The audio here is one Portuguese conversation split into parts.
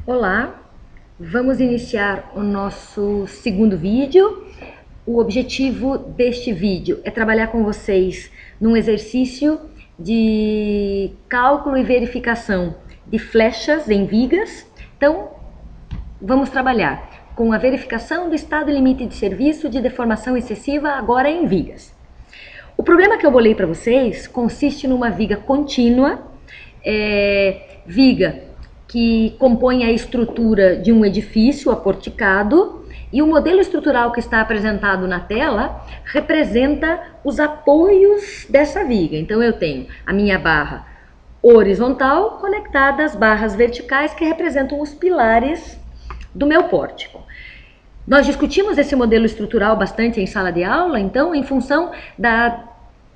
Olá, vamos iniciar o nosso segundo vídeo. O objetivo deste vídeo é trabalhar com vocês num exercício de cálculo e verificação de flechas em vigas. Então, vamos trabalhar com a verificação do estado limite de serviço de deformação excessiva agora em vigas. O problema que eu bolei para vocês consiste numa viga contínua, viga que compõe a estrutura de um edifício aporticado, e o modelo estrutural que está apresentado na tela representa os apoios dessa viga. Então eu tenho a minha barra horizontal conectada às barras verticais que representam os pilares do meu pórtico. Nós discutimos esse modelo estrutural bastante em sala de aula, então em função da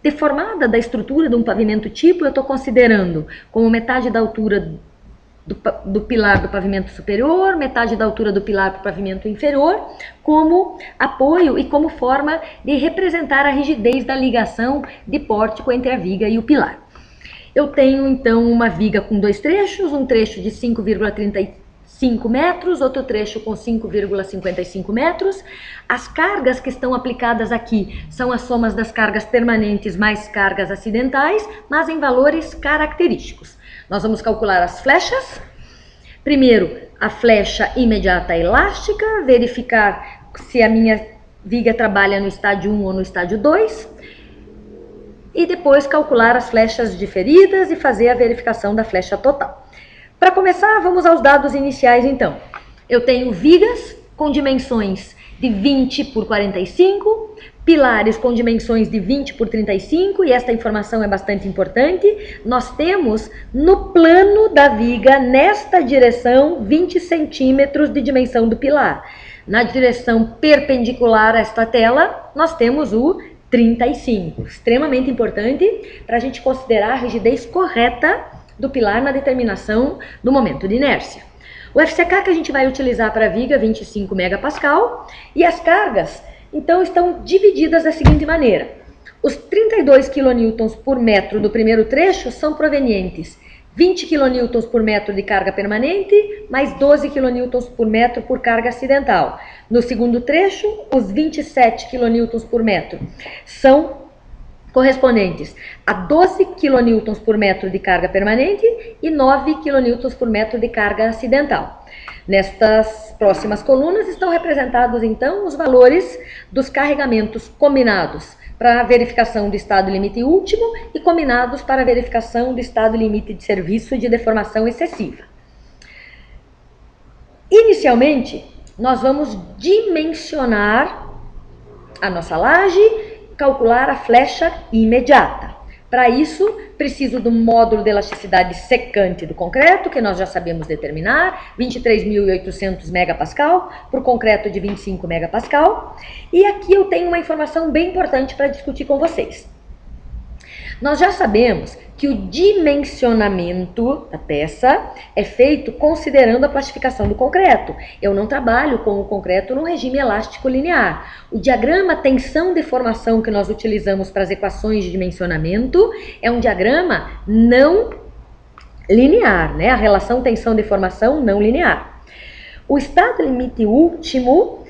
deformada da estrutura de um pavimento tipo, eu estou considerando como metade da altura do pilar do pavimento superior, metade da altura do pilar para o pavimento inferior, como apoio e como forma de representar a rigidez da ligação de pórtico entre a viga e o pilar. Eu tenho então uma viga com dois trechos, um trecho de 5,35 metros, outro trecho com 5,55 metros. As cargas que estão aplicadas aqui são as somas das cargas permanentes mais cargas acidentais, mas em valores característicos. Nós vamos calcular as flechas. Primeiro, a flecha imediata elástica, verificar se a minha viga trabalha no estádio 1 ou no estádio 2. E depois calcular as flechas diferidas e fazer a verificação da flecha total. Para começar, vamos aos dados iniciais então. Eu tenho vigas com dimensões de 20 por 45, pilares com dimensões de 20 por 35, e esta informação é bastante importante. Nós temos no plano da viga, nesta direção, 20 centímetros de dimensão do pilar. Na direção perpendicular a esta tela, nós temos o 35, extremamente importante para a gente considerar a rigidez correta do pilar na determinação do momento de inércia. O FCK que a gente vai utilizar para a viga, 25 megapascal, e as cargas, então, estão divididas da seguinte maneira. Os 32 kN por metro do primeiro trecho são provenientes 20 kN por metro de carga permanente, mais 12 kN por metro por carga acidental. No segundo trecho, os 27 kN por metro são correspondentes a 12 kN por metro de carga permanente e 9 kN por metro de carga acidental. Nestas próximas colunas estão representados então os valores dos carregamentos combinados para a verificação do estado limite último e combinados para a verificação do estado limite de serviço de deformação excessiva. Inicialmente, nós vamos dimensionar a nossa laje, calcular a flecha imediata. Para isso, preciso do módulo de elasticidade secante do concreto, que nós já sabemos determinar, 23.800 megapascal, por concreto de 25 megapascal. E aqui eu tenho uma informação bem importante para discutir com vocês. Nós já sabemos que o dimensionamento da peça é feito considerando a plastificação do concreto. Eu não trabalho com o concreto no regime elástico linear. O diagrama tensão-deformação que nós utilizamos para as equações de dimensionamento é um diagrama não linear, né? A relação tensão-deformação não linear. O estado limite último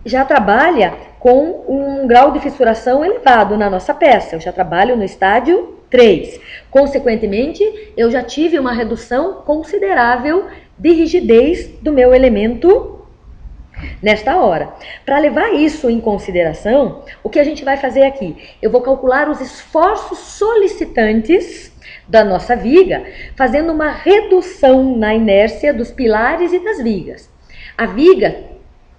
já trabalha com um grau de fissuração elevado na nossa peça. Eu já trabalho no estádio 3. Consequentemente, eu já tive uma redução considerável de rigidez do meu elemento nesta hora. Para levar isso em consideração, o que a gente vai fazer aqui? Eu vou calcular os esforços solicitantes da nossa viga, fazendo uma redução na inércia dos pilares e das vigas. A viga,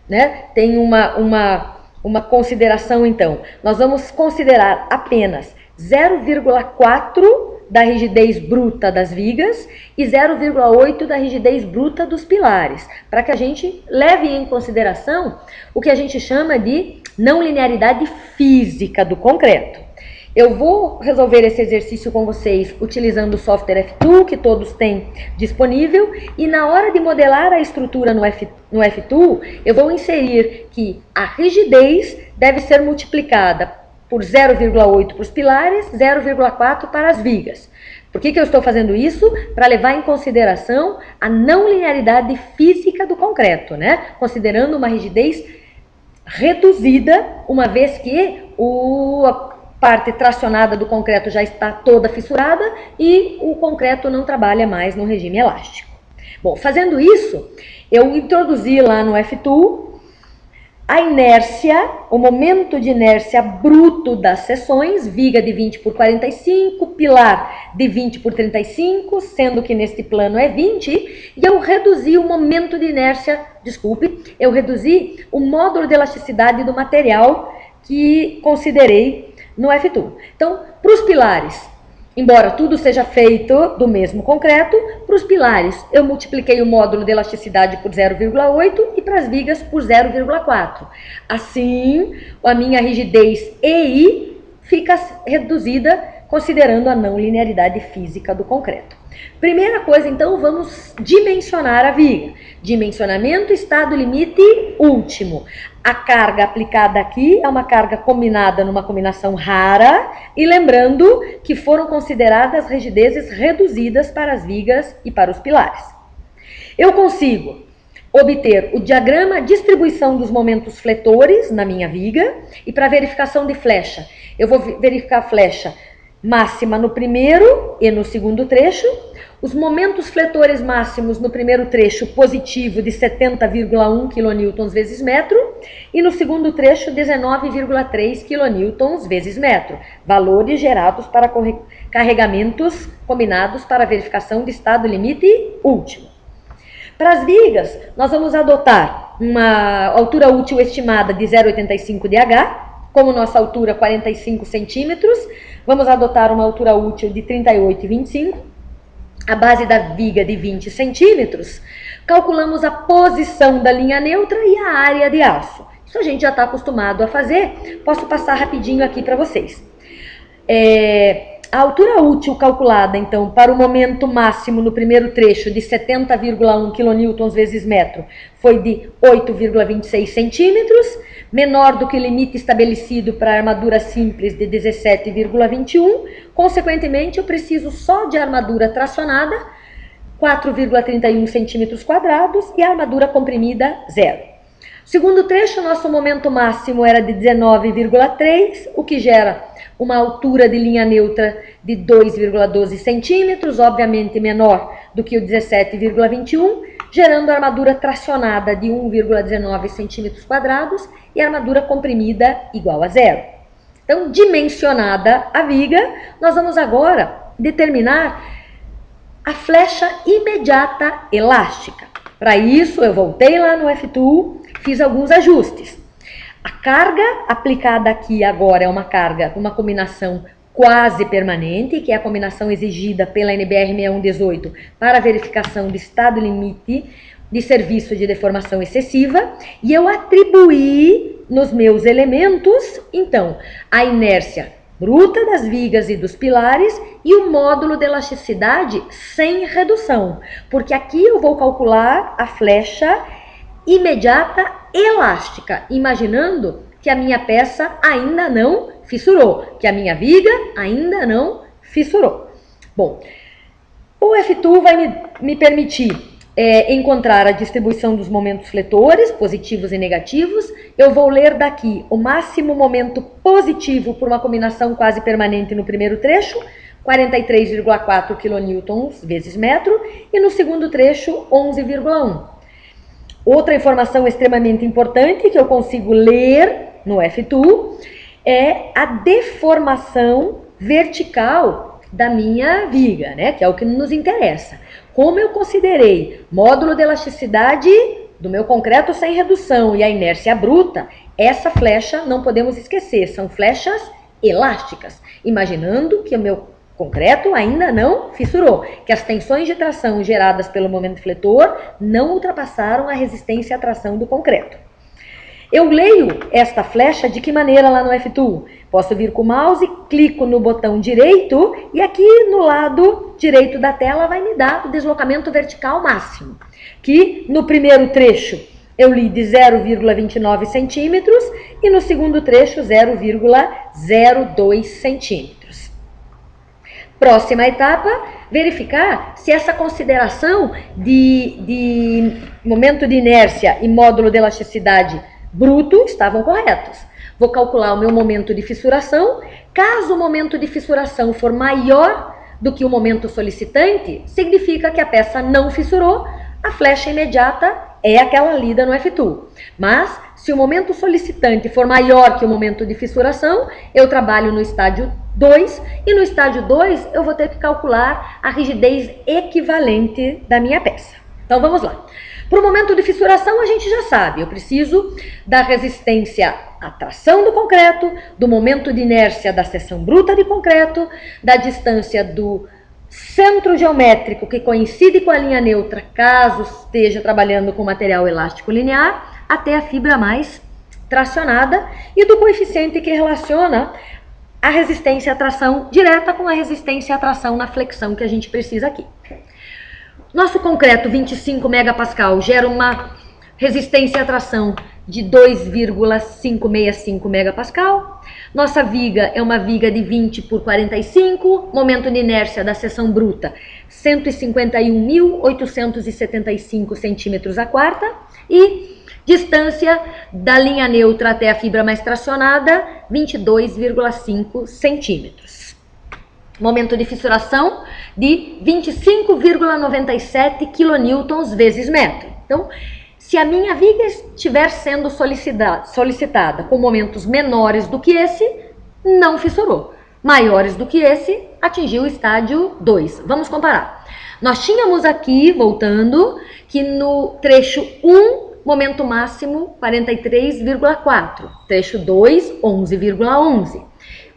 né, tem uma consideração, então. Nós vamos considerar apenas 0,4 da rigidez bruta das vigas e 0,8 da rigidez bruta dos pilares, para que a gente leve em consideração o que a gente chama de não linearidade física do concreto. Eu vou resolver esse exercício com vocês utilizando o software F-Tool, que todos têm disponível, e na hora de modelar a estrutura no F-Tool, eu vou inserir que a rigidez deve ser multiplicada por 0,8 para os pilares, 0,4 para as vigas. Por que eu estou fazendo isso? Para levar em consideração a não linearidade física do concreto, né? Considerando uma rigidez reduzida, uma vez que a parte tracionada do concreto já está toda fissurada e o concreto não trabalha mais no regime elástico. Bom, fazendo isso, eu introduzi lá no F-Tool a inércia, o momento de inércia bruto das seções, viga de 20 por 45, pilar de 20 por 35, sendo que neste plano é 20, e eu reduzi o momento de inércia, eu reduzi o módulo de elasticidade do material que considerei no F-Tool. Então, para os pilares, embora tudo seja feito do mesmo concreto, para os pilares eu multipliquei o módulo de elasticidade por 0,8 e para as vigas por 0,4. Assim, a minha rigidez EI fica reduzida considerando a não linearidade física do concreto. Primeira coisa, então, vamos dimensionar a viga. Dimensionamento, estado limite último. A carga aplicada aqui é uma carga combinada numa combinação rara e lembrando que foram consideradas rigidezes reduzidas para as vigas e para os pilares. Eu consigo obter o diagrama distribuição dos momentos fletores na minha viga e para verificação de flecha, eu vou verificar a flecha máxima no primeiro e no segundo trecho, os momentos fletores máximos no primeiro trecho positivo de 70,1 kN vezes metro e no segundo trecho 19,3 kN vezes metro, valores gerados para carregamentos combinados para verificação de estado limite último. Para as vigas, nós vamos adotar uma altura útil estimada de 0,85 dH, como nossa altura 45 centímetros, vamos adotar uma altura útil de 38,25, a base da viga de 20 centímetros, calculamos a posição da linha neutra e a área de aço. Isso a gente já está acostumado a fazer, posso passar rapidinho aqui para vocês. A altura útil calculada, então, para o momento máximo no primeiro trecho de 70,1 kN vezes metro foi de 8,26 centímetros, menor do que o limite estabelecido para a armadura simples de 17,21. Consequentemente, eu preciso só de armadura tracionada, 4,31 centímetros quadrados, e a armadura comprimida, 0. Segundo trecho, nosso momento máximo era de 19,3, o que gera uma altura de linha neutra de 2,12 centímetros, obviamente menor do que o 17,21, gerando armadura tracionada de 1,19 centímetros quadrados e armadura comprimida igual a 0. Então, dimensionada a viga, nós vamos agora determinar a flecha imediata elástica. Para isso, eu voltei lá no F-Tool, fiz alguns ajustes. A carga aplicada aqui agora é uma carga, uma combinação quase permanente, que é a combinação exigida pela NBR 6118 para a verificação de estado limite de serviço de deformação excessiva, e eu atribuí nos meus elementos, então, a inércia bruta das vigas e dos pilares e o módulo de elasticidade sem redução, porque aqui eu vou calcular a flecha imediata elástica, imaginando que a minha peça ainda não fissurou, que a minha viga ainda não fissurou. Bom, o F-Tool vai me permitir encontrar a distribuição dos momentos fletores, positivos e negativos. Eu vou ler daqui o máximo momento positivo por uma combinação quase permanente no primeiro trecho, 43,4 kN vezes metro, e no segundo trecho, 11,1. Outra informação extremamente importante que eu consigo ler no F-Tool é a deformação vertical da minha viga, né? Que é o que nos interessa. Como eu considerei módulo de elasticidade do meu concreto sem redução e a inércia bruta, essa flecha não podemos esquecer, são flechas elásticas, imaginando que o meu concreto ainda não fissurou, que as tensões de tração geradas pelo momento fletor não ultrapassaram a resistência à tração do concreto. Eu leio esta flecha de que maneira lá no F-Tool? Posso vir com o mouse, clico no botão direito e aqui no lado direito da tela vai me dar o deslocamento vertical máximo, que no primeiro trecho eu li de 0,29 centímetros e no segundo trecho 0,02 centímetros. Próxima etapa, verificar se essa consideração de momento de inércia e módulo de elasticidade bruto estavam corretos. Vou calcular o meu momento de fissuração. Caso o momento de fissuração for maior do que o momento solicitante, significa que a peça não fissurou, a flecha imediata é aquela lida no F-tool. Mas, se o momento solicitante for maior que o momento de fissuração, eu trabalho no estágio 2, e no estágio 2 eu vou ter que calcular a rigidez equivalente da minha peça. Então vamos lá. Para o momento de fissuração a gente já sabe, eu preciso da resistência à tração do concreto, do momento de inércia da seção bruta de concreto, da distância do centro geométrico que coincide com a linha neutra, caso esteja trabalhando com material elástico linear, até a fibra mais tracionada, e do coeficiente que relaciona a resistência à tração direta com a resistência à tração na flexão que a gente precisa aqui. Nosso concreto 25 megapascal gera uma resistência à tração de 2,565 megapascal. Nossa viga é uma viga de 20 por 45, momento de inércia da seção bruta 151.875 centímetros a quarta e distância da linha neutra até a fibra mais tracionada 22,5 centímetros. Momento de fissuração de 25,97 kN vezes metro. Então, se a minha viga estiver sendo solicitada com momentos menores do que esse, não fissurou. Maiores do que esse, atingiu o estágio 2. Vamos comparar. Nós tínhamos aqui, voltando, que no trecho 1, momento máximo 43,4. Trecho 2, 11,11.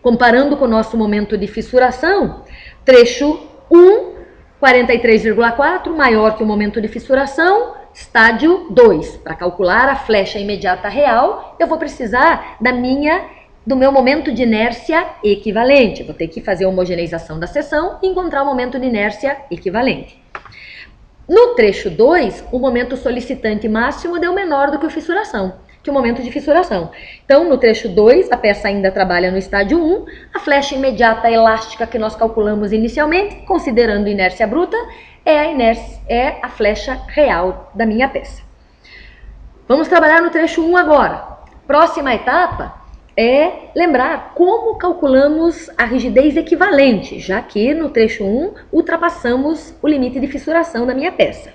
Comparando com o nosso momento de fissuração, trecho 1, 43,4, maior que o momento de fissuração, estágio 2. Para calcular a flecha imediata real, eu vou precisar do meu momento de inércia equivalente. Vou ter que fazer a homogeneização da seção e encontrar o momento de inércia equivalente. No trecho 2, o momento solicitante máximo deu menor do que o momento de fissuração. Então, no trecho 2, a peça ainda trabalha no estágio 1, a flecha imediata elástica que nós calculamos inicialmente, considerando inércia bruta, é a flecha real da minha peça. Vamos trabalhar no trecho 1 agora. Próxima etapa é lembrar como calculamos a rigidez equivalente, já que no trecho 1 ultrapassamos o limite de fissuração da minha peça.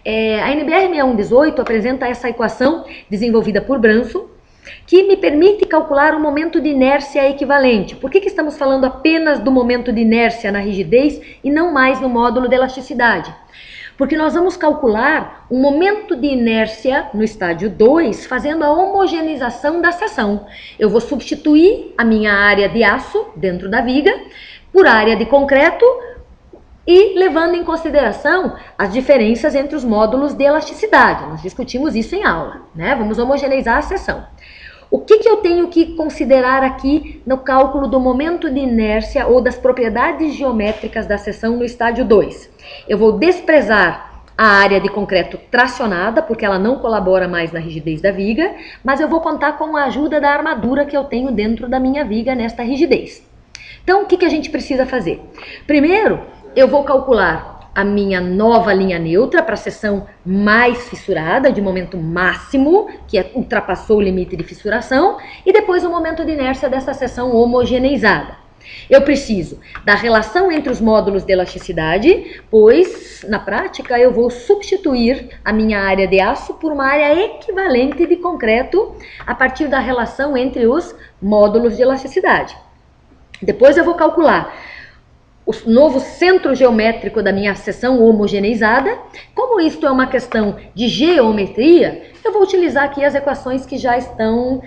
A NBR 6118 apresenta essa equação desenvolvida por Branson, que me permite calcular o momento de inércia equivalente. Por que estamos falando apenas do momento de inércia na rigidez e não mais no módulo de elasticidade? Porque nós vamos calcular o momento de inércia no estágio 2 fazendo a homogeneização da seção. Eu vou substituir a minha área de aço dentro da viga por área de concreto e levando em consideração as diferenças entre os módulos de elasticidade. Nós discutimos isso em aula, né? Vamos homogeneizar a seção. O que eu tenho que considerar aqui no cálculo do momento de inércia ou das propriedades geométricas da seção no estágio 2? Eu vou desprezar a área de concreto tracionada, porque ela não colabora mais na rigidez da viga, mas eu vou contar com a ajuda da armadura que eu tenho dentro da minha viga nesta rigidez. Então, o que a gente precisa fazer? Primeiro, eu vou calcular a minha nova linha neutra para a seção mais fissurada, de momento máximo, que ultrapassou o limite de fissuração, e depois o momento de inércia dessa seção homogeneizada. Eu preciso da relação entre os módulos de elasticidade, pois, na prática, eu vou substituir a minha área de aço por uma área equivalente de concreto a partir da relação entre os módulos de elasticidade. Depois eu vou calcular o novo centro geométrico da minha seção homogeneizada. Como isto é uma questão de geometria, eu vou utilizar aqui as equações que já estão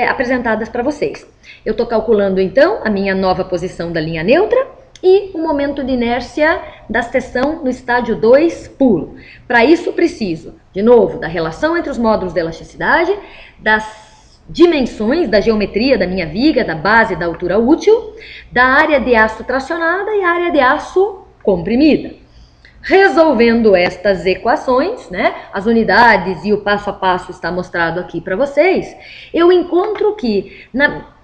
apresentadas para vocês. Eu estou calculando então a minha nova posição da linha neutra e o momento de inércia da seção no estágio 2 puro. Para isso preciso, de novo, da relação entre os módulos de elasticidade, das dimensões da geometria da minha viga, da base da altura útil, da área de aço tracionada e área de aço comprimida. Resolvendo estas equações, né, as unidades e o passo a passo está mostrado aqui para vocês, eu encontro que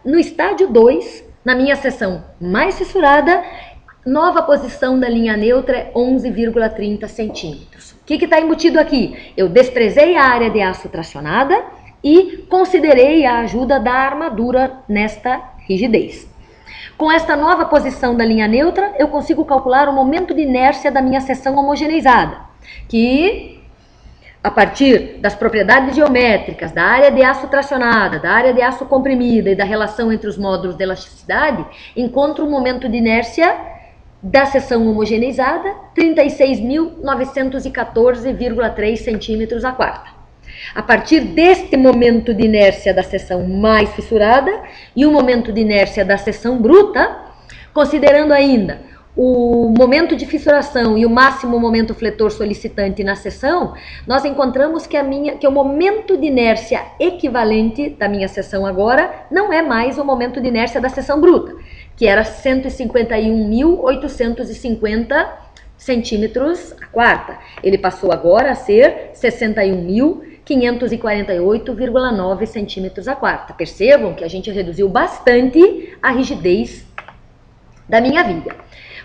no estágio 2, na minha seção mais fissurada, nova posição da linha neutra é 11,30 centímetros. O que está embutido aqui? Eu desprezei a área de aço tracionada e considerei a ajuda da armadura nesta rigidez. Com esta nova posição da linha neutra, eu consigo calcular o momento de inércia da minha seção homogeneizada, que, a partir das propriedades geométricas, da área de aço tracionada, da área de aço comprimida e da relação entre os módulos de elasticidade, encontro o momento de inércia da seção homogeneizada, 36.914,3 centímetros a quarta. A partir deste momento de inércia da seção mais fissurada e o momento de inércia da seção bruta, considerando ainda o momento de fissuração e o máximo momento fletor solicitante na seção, nós encontramos que o momento de inércia equivalente da minha seção agora não é mais o momento de inércia da seção bruta, que era 151.850 centímetros a quarta. Ele passou agora a ser 61.548,9 centímetros a quarta. Percebam que a gente reduziu bastante a rigidez da minha viga.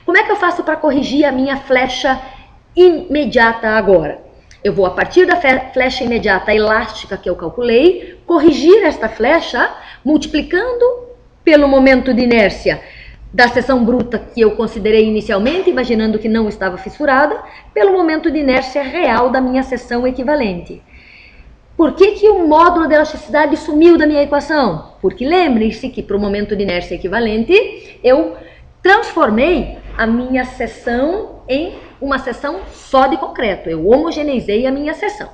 Como é que eu faço para corrigir a minha flecha imediata agora? Eu vou, a partir da flecha imediata elástica que eu calculei, corrigir esta flecha multiplicando pelo momento de inércia da seção bruta que eu considerei inicialmente, imaginando que não estava fissurada, pelo momento de inércia real da minha seção equivalente. Por que o módulo de elasticidade sumiu da minha equação? Porque lembrem-se que para o momento de inércia equivalente, eu transformei a minha seção em uma seção só de concreto. Eu homogeneizei a minha seção.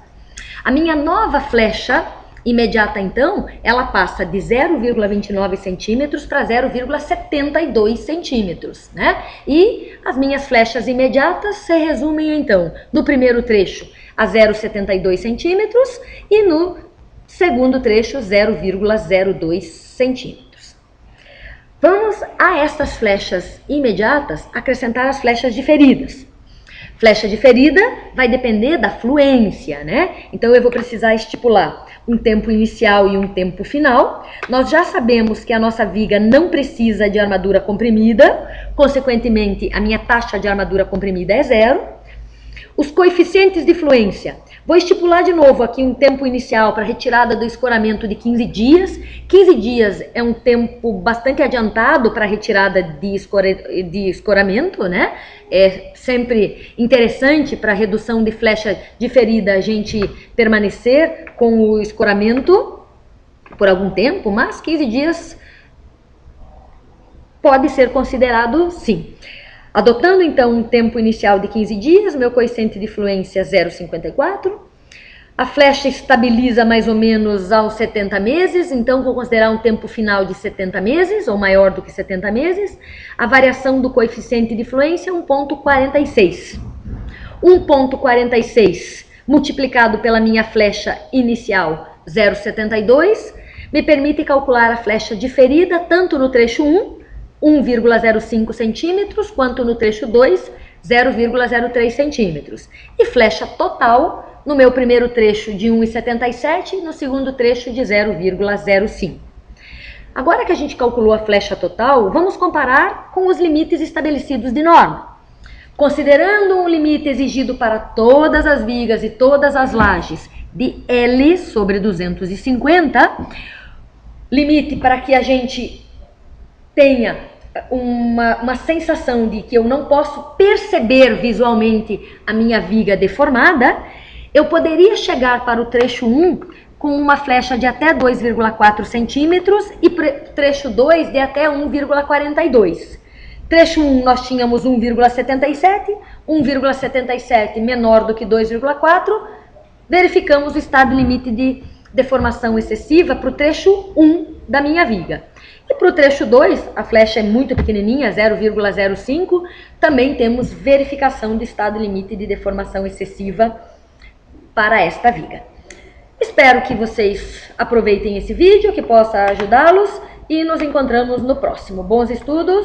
A minha nova flecha imediata, então, ela passa de 0,29 centímetros para 0,72 centímetros, né? E as minhas flechas imediatas se resumem, então, no primeiro trecho a 0,72 centímetros e no segundo trecho 0,02 centímetros. Vamos a estas flechas imediatas acrescentar as flechas diferidas. Flecha diferida vai depender da fluência, né? Então eu vou precisar estipular um tempo inicial e um tempo final. Nós já sabemos que a nossa viga não precisa de armadura comprimida, consequentemente a minha taxa de armadura comprimida é 0. Os coeficientes de fluência. Vou estipular de novo aqui um tempo inicial para retirada do escoramento de 15 dias. 15 dias é um tempo bastante adiantado para retirada de escoramento, né? É sempre interessante para redução de flecha diferida a gente permanecer com o escoramento por algum tempo, mas 15 dias pode ser considerado sim. Adotando, então, um tempo inicial de 15 dias, meu coeficiente de fluência é 0,54. A flecha estabiliza mais ou menos aos 70 meses, então vou considerar um tempo final de 70 meses, ou maior do que 70 meses. A variação do coeficiente de fluência é 1,46. 1,46 multiplicado pela minha flecha inicial, 0,72, me permite calcular a flecha diferida tanto no trecho 1, 1,05 centímetros, quanto no trecho 2, 0,03 centímetros. E flecha total no meu primeiro trecho de 1,77 e no segundo trecho de 0,05. Agora que a gente calculou a flecha total, vamos comparar com os limites estabelecidos de norma. Considerando um limite exigido para todas as vigas e todas as lajes de L sobre 250, limite para que a gente tenha uma sensação de que eu não posso perceber visualmente a minha viga deformada, eu poderia chegar para o trecho 1 com uma flecha de até 2,4 centímetros e trecho 2 de até 1,42. Trecho 1 nós tínhamos 1,77, 1,77 menor do que 2,4, verificamos o estado limite de deformação excessiva para o trecho 1 da minha viga. E para o trecho 2, a flecha é muito pequenininha, 0,05, também temos verificação de estado limite de deformação excessiva para esta viga. Espero que vocês aproveitem esse vídeo, que possa ajudá-los e nos encontramos no próximo. Bons estudos!